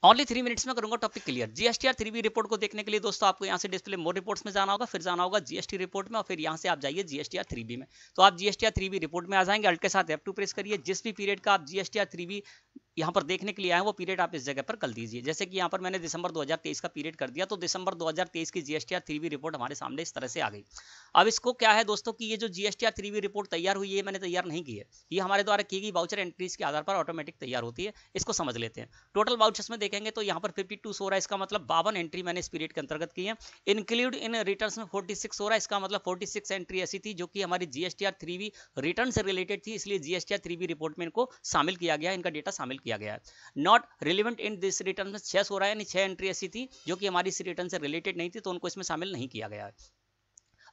Only 3 minutes में करूंगा topic clear. GSTR 3बी report को देखने के लिए दोस्तों आपको यहाँ से डिस्प्ले मोर रिपोर्ट्स में जाना होगा, फिर जाना होगा जीएसटी रिपोर्ट में, और फिर यहाँ से आप जाइए जीएसटीआर 3बी में। तो आप जीएसटीआर 3बी रिपोर्ट में आ जाएंगे, अल्ट के साथ F2 प्रेस करिए। जिस भी पीरियड का आप जीएसटीआर 3बी यहाँ पर देखने के लिए आए वो पीरियड आप इस जगह पर कर दीजिए। जैसे कि यहाँ पर मैंने दिसंबर 2023 का पीरियड कर दिया, तो दिसंबर 2023 की जीएसटीआर 3बी रिपोर्ट हमारे सामने इस तरह से आ गई। अब इसको क्या है दोस्तों कि ये जो जीएसटीआर 3बी रिपोर्ट तैयार हुई है मैंने तैयार नहीं की है, ये हमारे द्वारा की गई वाउचर एंट्रीज के आधार पर ऑटोमेटिक तैयार होती है। इसको समझ लेते हैं। टोटल वाउचर्स में देखेंगे तो यहाँ पर 52 हो रहा है, इसका मतलब 52 एंट्री मैंने इस पीरियड के अंतर्गत की है। इंक्लूड इन रिटर्न्स में 46 हो रहा है, इसका मतलब 46 एंट्री ऐसी थी जो कि हमारी जीएसटीआर 3बी रिटर्न से रिलेटेड थी, इसलिए जीएसटीआर 3बी रिपोर्ट में इनको शामिल किया गया, इनका डेटा शामिल किया गया है। Not relevant in this return में 6 हो रहा है, यानी 6 एंट्री ऐसी थी जो कि हमारी इस रिटर्न से रिलेटेड नहीं थी, तो उनको इसमें शामिल नहीं किया गया है।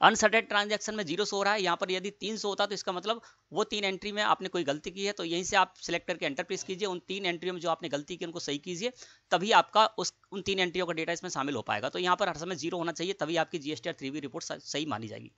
अनसर्टेन ट्रांजैक्शन में 0 हो रहा है, यहाँ पर यदि 300 होता तो इसका मतलब वो 3 एंट्री में आपने कोई गलती की है, तो यहीं से आप सिलेक्ट करके एंटर प्रेस कीजिए। उन 3 एंट्रियों में जो आपने गलती की उनको सही कीजिए, तभी आपका उन 3 एंट्रियों का डेटा इसमें शामिल हो पाएगा। तो यहाँ पर हर समय 0 होना चाहिए, तभी आपकी जीएसटीआर 3बी रिपोर्ट सही मानी जाएगी।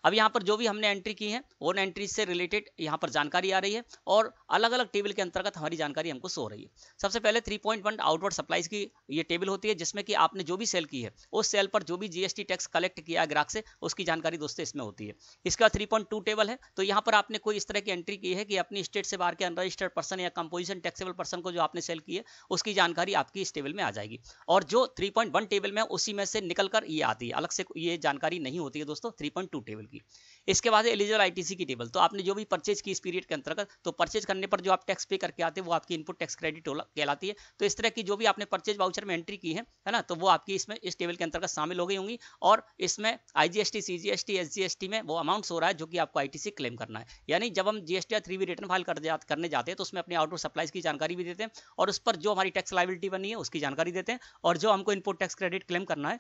अब यहाँ पर जो भी हमने एंट्री की है उन एंट्री से रिलेटेड यहाँ पर जानकारी आ रही है, और अलग अलग टेबल के अंतर्गत हमारी जानकारी हमको शो हो रही है। सबसे पहले 3.1 आउटवर्ड सप्लाईज की ये टेबल होती है, जिसमें कि आपने जो भी सेल की है उस सेल पर जो भी जीएसटी टैक्स कलेक्ट किया है ग्राहक से, उसकी जानकारी दोस्तों इसमें होती है। इसका 3.2 टेबल है, तो यहाँ पर आपने कोई इस तरह की एंट्री की है कि अपनी स्टेट से बाहर के अनरजिस्टर्ड पर्सन या कंपोजिशन टैक्सेबल पर्सन को जो आपने सेल की है उसकी जानकारी आपकी इस टेबल में आ जाएगी। और जो 3.1 टेबल में उसी में से निकलकर ये आती है, अलग से ये जानकारी नहीं होती है दोस्तों 3.2 टेबल की। इसके बाद एलिजिबल आईटीसी की टेबल, तो आपने जो भी परचेज की इस पीरियड के अंतर्गत, तो परचेज करने पर जो आप टैक्स पे करके आते हैं वो आपकी इनपुट टैक्स क्रेडिट कहलाती है। तो इस तरह की जो भी आपने परचेज वाउचर में एंट्री की है ना, तो वो आपकी इसमें इस टेबल के अंतर्गत शामिल हो गई होंगी। और इसमें आईजीएसटी, सीजीएसटी, एसजीएसटी में वो अमाउंट्स हो रहा है जो कि आपको आईटीसी क्लेम करना है। यानी जब हम जीएसटीआर 3बी रिटर्न फाइल करने जाते हैं तो उसमें अपने आउटवर्ड सप्लाईज की जानकारी भी देते हैं, और उस पर जो हमारी टैक्स लायबिलिटी बनी है उसकी जानकारी देते हैं, और जो हमको इनपुट टैक्स क्रेडिट क्लेम करना है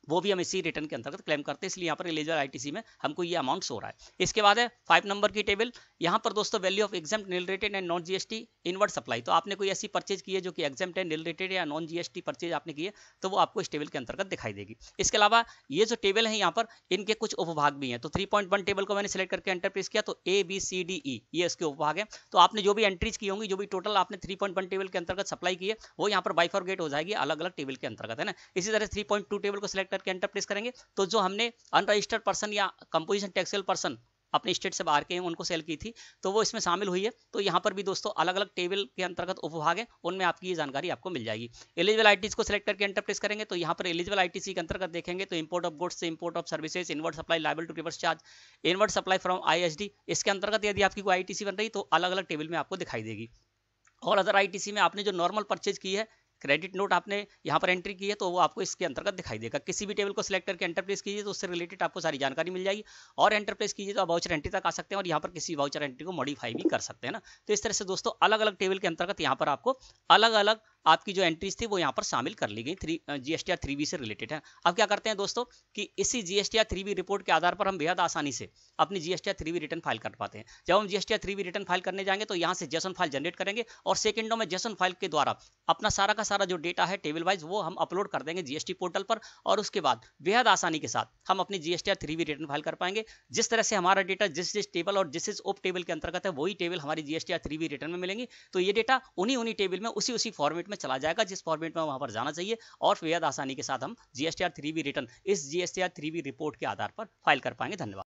वो भी हम इसी रिटर्न के अंतर्गत क्लेम करते हैं। इसलिए यहाँ पर एलिजिबल आईटीसी में हमको ये अमाउंट हो रहा है। इसके बाद है 5 नंबर की टेबल। यहाँ पर दोस्तों value of exempt, nil rated and non GST inward supply, तो आपने कोई ऐसी परचेज की है जो कि एग्जाम्प्ट है, निल रेटेड या नॉन जीएसटी परचेज आपने की है, तो वो आपको इस टेबल के अंतर्गत दिखाई देगी। इसके अलावा ये जो टेबल है यहाँ पर इनके कुछ उपभाग भी हैं। तो 3.1 टेबल को मैंने सिलेक्ट करके एंटर प्रेस किया, तो ABCDE ये इसके उपभाग है। तो आपने जो भी एंट्रीज की होंगी, जो भी टोटल आपने 3.1 टेबल के अंतर्गत सप्लाई की है, वो यहाँ पर बाइफॉर्गेट हो जाएगी अलग अलग टेबल के अंतर्गत, है ना। इसी तरह 3.2 टेबल को सिलेक्ट करके एंटर प्रेस करेंगे, तो जो हमने अनरजिस्टर्ड पर्सन या कंपोजिशन टैक्सेबल पर्सन अपने स्टेट से बाहर के हैं उनको सेल की थी, तो वो इसमें शामिल हुई है। तो यहाँ पर भी दोस्तों अलग अलग टेबल के अंतर्गत उपभाग है, उनमें आपकी ये जानकारी आपको मिल जाएगी। एलिजिबल आईटीसी को सिलेक्ट करके एंटर प्रेस करेंगे, तो यहाँ पर एलिजिबल आईटीसी के अंतर्गत देखेंगे तो इंपोर्ट ऑफ गुड्स से import of services, inward supply liable to reverse charge, inward supply from ISD, इसके अंतर्गत यदि आपकी कोई आईटीसी बन रही तो अलग अलग टेबल में आपको दिखाई देगी। और अदर आईटीसी में आपने जो नॉर्मल परचेज की है, क्रेडिट नोट आपने यहाँ पर एंट्री की है, तो वो आपको इसके अंतर्गत दिखाई देगा। किसी भी टेबल को सिलेक्ट करके एंटर प्रेस कीजिए तो उससे रिलेटेड आपको सारी जानकारी मिल जाएगी, और एंटर प्रेस कीजिए तो आप वाउचर एंट्री तक आ सकते हैं, और यहाँ पर किसी वाउचर एंट्री को मॉडिफाई भी कर सकते हैं ना। तो इस तरह से दोस्तों अलग अलग टेबल के अंतर्गत यहाँ पर आपको अलग अलग आपकी जो एंट्रीज थी वो यहाँ पर शामिल कर ली गई जीएसटीआर 3बी से रिलेटेड है। अब क्या करते हैं दोस्तों कि इसी जीएसटीआर 3बी रिपोर्ट के आधार पर हम बेहद आसानी से अपनी जीएसटीआर 3बी रिटर्न फाइल कर पाते हैं। जब हम जीएसटीआर 3बी रिटर्न फाइल करने जाएंगे तो यहाँ से जेसन फाइल जनरेट करेंगे, और सेकंडों में जेसन फाइल के द्वारा अपना सारा का सारा जो डेटा है टेबल वाइज वो हम अपलोड कर देंगे जीएसटी पोर्टल पर, और उसके बाद बेहद आसानी के साथ हम अपनी जीएसटीआर 3बी रिटर्न फाइल कर पाएंगे। जिस तरह से हमारा डेटा जिस टेबल और जिस उप टेबल के अंतर्गत है वही टेबल हमारी जीएसटीआर 3बी रिटर्न में मिलेंगी। तो ये डेटा उन्हीं टेबल में उसी फॉर्मेट में चला जाएगा जिस फॉर्मेट में वहां पर जाना चाहिए, और बेहद आसानी के साथ हम जीएसटीआर 3बी रिटर्न इस जीएसटीआर 3बी रिपोर्ट के आधार पर फाइल कर पाएंगे। धन्यवाद।